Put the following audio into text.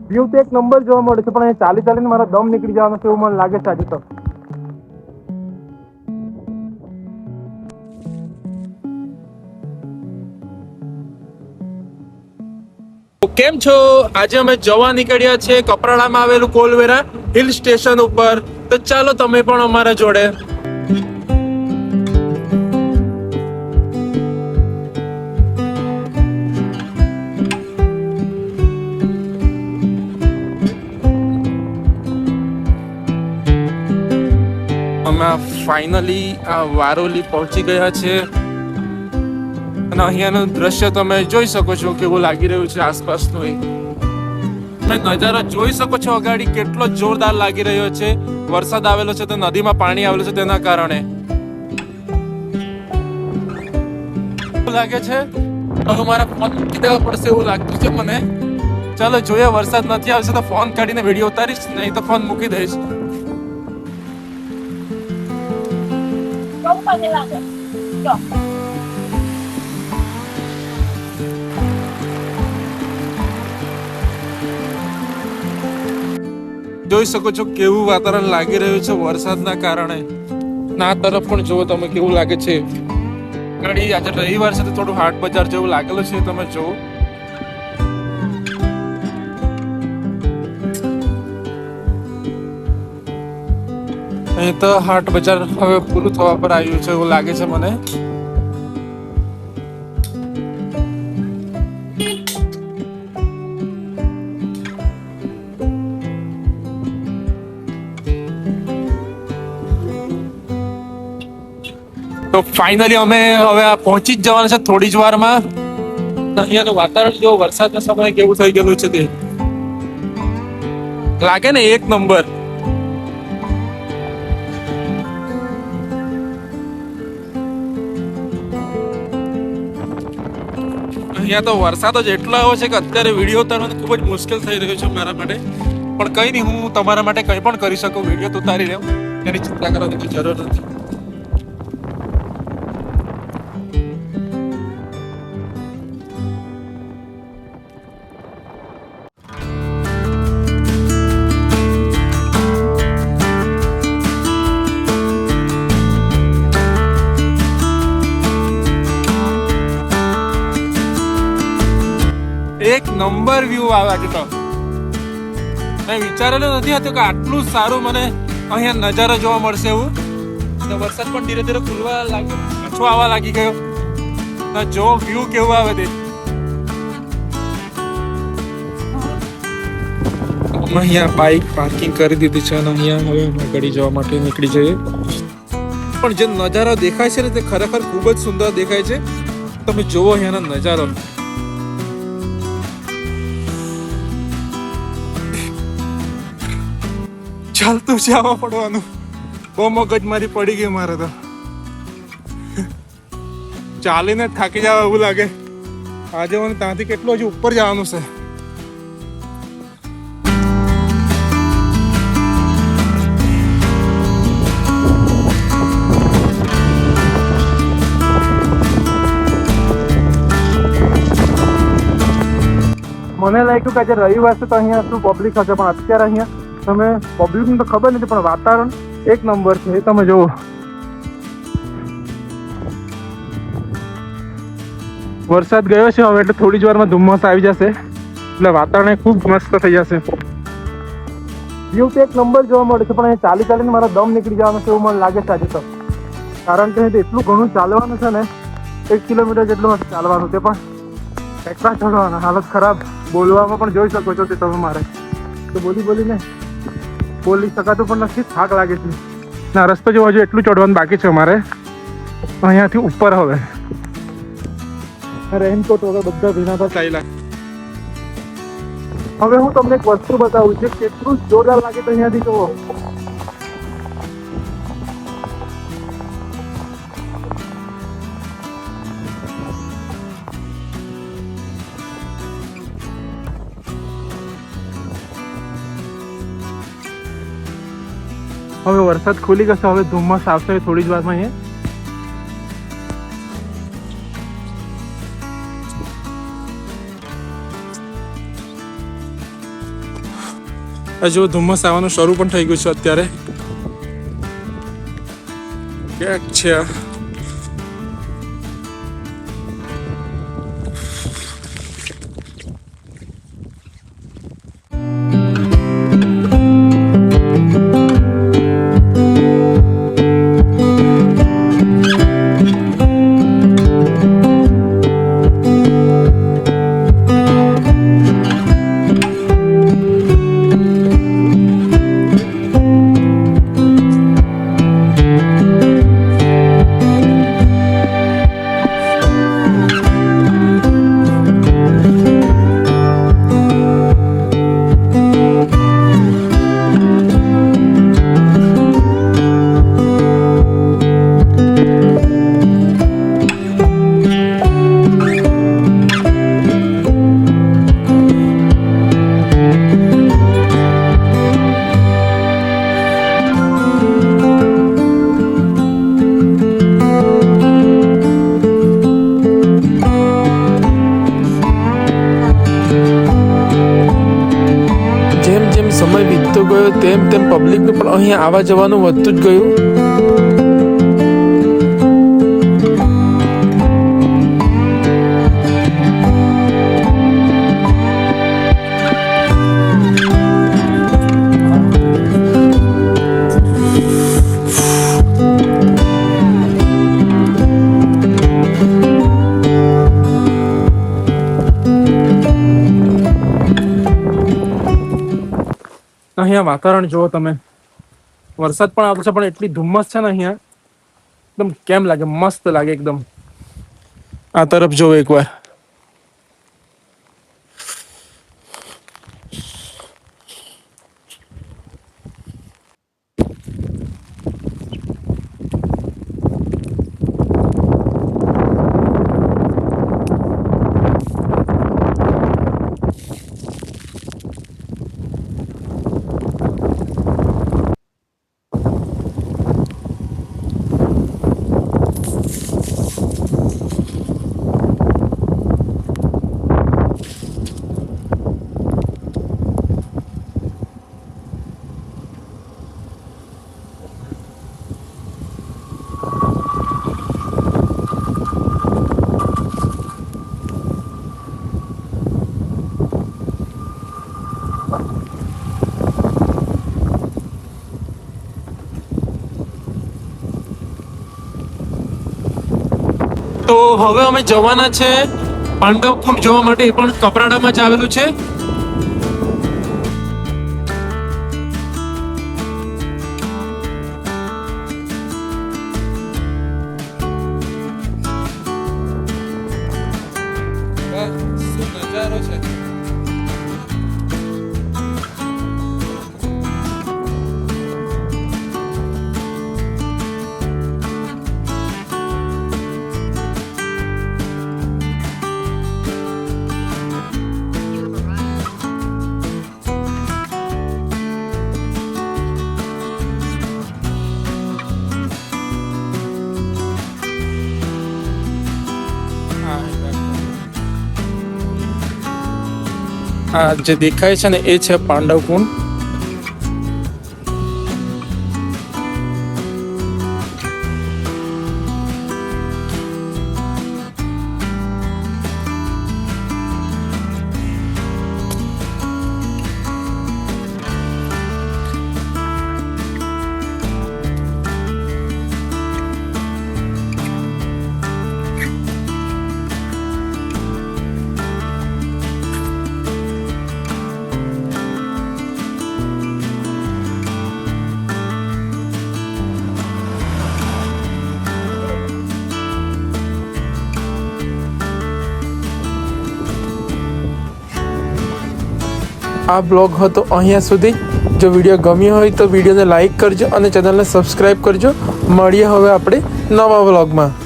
View તો એક number જોવા મળે છે, પણ અહીં ચાલી ચાલીને મારા દમ નીકળી જવાનો છે એવું મને લાગે છે આજે તો. કેમ છો? આજે અમે જવા નીકળ્યા છે કપરાડામાં આવેલું કોલવેરા હિલ સ્ટેશન ઉપર. તો ચાલો તમે પણ અમારા જોડે. અમે ફાઇનલી આ વારોલી પહોંચી ગયા છે અને અહીંયાનું દ્રશ્ય તમે જોઈ શકો છો કેવું લાગી રહ્યું છે આસપાસનું. તમે નજારો જોઈ શકો છો અગાડી કેટલો જોરદાર લાગી રહ્યો છે. વરસાદ આવેલો છે તો નદીમાં પાણી આવેલું છે તેના કારણે લાગે છે. હવે મારા ફોન મૂકી દેવા પડશે એવું લાગતું છે મને. ચાલો જોઈએ, વરસાદ નથી આવશે તો ફોન કાઢીને વિડીયો ઉતારીશ, નહીં તો ફોન મૂકી દઈશ. જોઈ શકો છો કેવું વાતાવરણ લાગી રહ્યું છે વરસાદના કારણે. ના તરફ પણ જુઓ તમે કેવું લાગે છે. ગાડી આજે રવિવાર છે તો થોડું હાટ બજાર જેવું લાગેલું છે, તમે જુઓ. અહીં તો હાટ બજાર હવે પૂરું થવા પર આવ્યું છે એવું લાગે છે મને. તો ફાઇનલી અમે હવે પહોંચી જ જવાના છે થોડી જ વારમાં. અહીંયાનું વાતાવરણ જો વરસાદના સમયે કેવું થઈ ગયેલું છે તે લાગે ને એક નંબર. અહીંયા તો વરસાદ જ એટલો આવ્યો છે કે અત્યારે વિડીયો ઉતારવાનું ખૂબ જ મુશ્કેલ થઈ રહ્યું છે મારા માટે. પણ કંઈ નહીં, હું તમારા માટે કંઈ પણ કરી શકું, વિડીયો તો ઉતારી લઉં, એની ચિંતા કરવાની જરૂર નથી. એક નંબર વ્યૂ આવે આજે તો. મેં વિચારેલું નથી હતું કે આટલું સારું મને અહીંયા નજારો જોવા મળશે એવું. વરસાદ પણ ધીરે ધીરે ખુલવા લાગ્યો, પાછો આવવા લાગી ગયો. જો વ્યૂ કેવું આવે તે. અમે અહીંયા બાઇક પાર્કિંગ કરી દીધી છે અને અહીંયા હવે અમે ગાડી જવા માટે નીકળી જઈએ. પણ જે નજારો દેખાય છે ને તે ખરેખર ખૂબ જ સુંદર દેખાય છે. તમે જોવો અહીંયાનો નજારો. ચાલતું જવા પડવાનું, બહુ મગજમારી પડી ગઈ મારે તો. ચાલીને થાકી જવા એવું લાગે. આજે મને ત્યાંથી કેટલું હજુ ઉપર જવાનું છે. મને લાગ્યું કે આજે રવિવાર છે તો અહીંયા શું પબ્લિક હશે, પણ અત્યારે અહીંયા તમે પબ્લિકને તો ખબર નથી, પણ વાતાવરણ એક નંબર છે. તમે જુઓ, વરસાદ ગયો છે હવે, એટલે થોડી જ વારમાં ધુમ્મસ આવી જશે, એટલે વાતાવરણ ખૂબ મસ્ત થઈ જશે. વ્યૂ તો એક નંબર જોવા મળે છે, પણ અહીં ચાલી ચાલીને મારા દમ નીકળી જવાનો છે એવું મને લાગે છે આજે તો. કારણ કે એટલું ઘણું ચાલવાનું છે ને, 1 કિલોમીટર જેટલું ચાલવાનું, તે પણ એકલા ચડવાનું. હાલત ખરાબ. બોલવામાં પણ જોઈ શકો છો તે તમે. મારે તો બોલીને બોલી શકાતું પણ નથી, થાક લાગે છે. ના રસ્તો જો હજુ એટલું ચડવાનું બાકી છે અમારે અહીંયાથી ઉપર. હવે રેનકોટ વગર બધા ભીના તો ચાલ્યા. હવે હું તમને એક વસ્તુ બતાવું છું, કેટલું જોરદાર લાગે તો અહીંયાથી જુઓ. હવે વરસાદ ખુલી ગયો, હવે ધુમ્મસ આવશે થોડી જ વારમાં. અહીંયા હજુ ધુમ્મસ આવવાનું શરૂ પણ થઈ ગયું છે અત્યારે. ક્યાંક છે આ સમય વીતતો ગયો તેમ તેમ પબ્લિકનું પણ અહીંયા આવવા જવાનું વધતું જ ગયું. અહીંયા વાતાવરણ જુઓ તમે, વરસાદ પણ આવતો છે પણ એટલી ધુમ્મસ છે ને અહીંયા, એકદમ કેમ લાગે, મસ્ત લાગે એકદમ. આ તરફ જુઓ એકવાર, તો હવે અમે જવાના છે પાંડવકુંડ જોવા માટે. એ પણ કપરાડામાં જ આવેલું છે. શું નજારો છે. આ જે દેખાય છે ને એ છે પાંડવકુંડ. આ બ્લોગ હતો અહીંયા સુધી. જો વિડીયો ગમ્યો હોય તો વિડીયોને લાઈક કરજો અને ચેનલને સબસ્ક્રાઈબ કરજો. મળીએ હવે આપણે નવા બ્લોગમાં.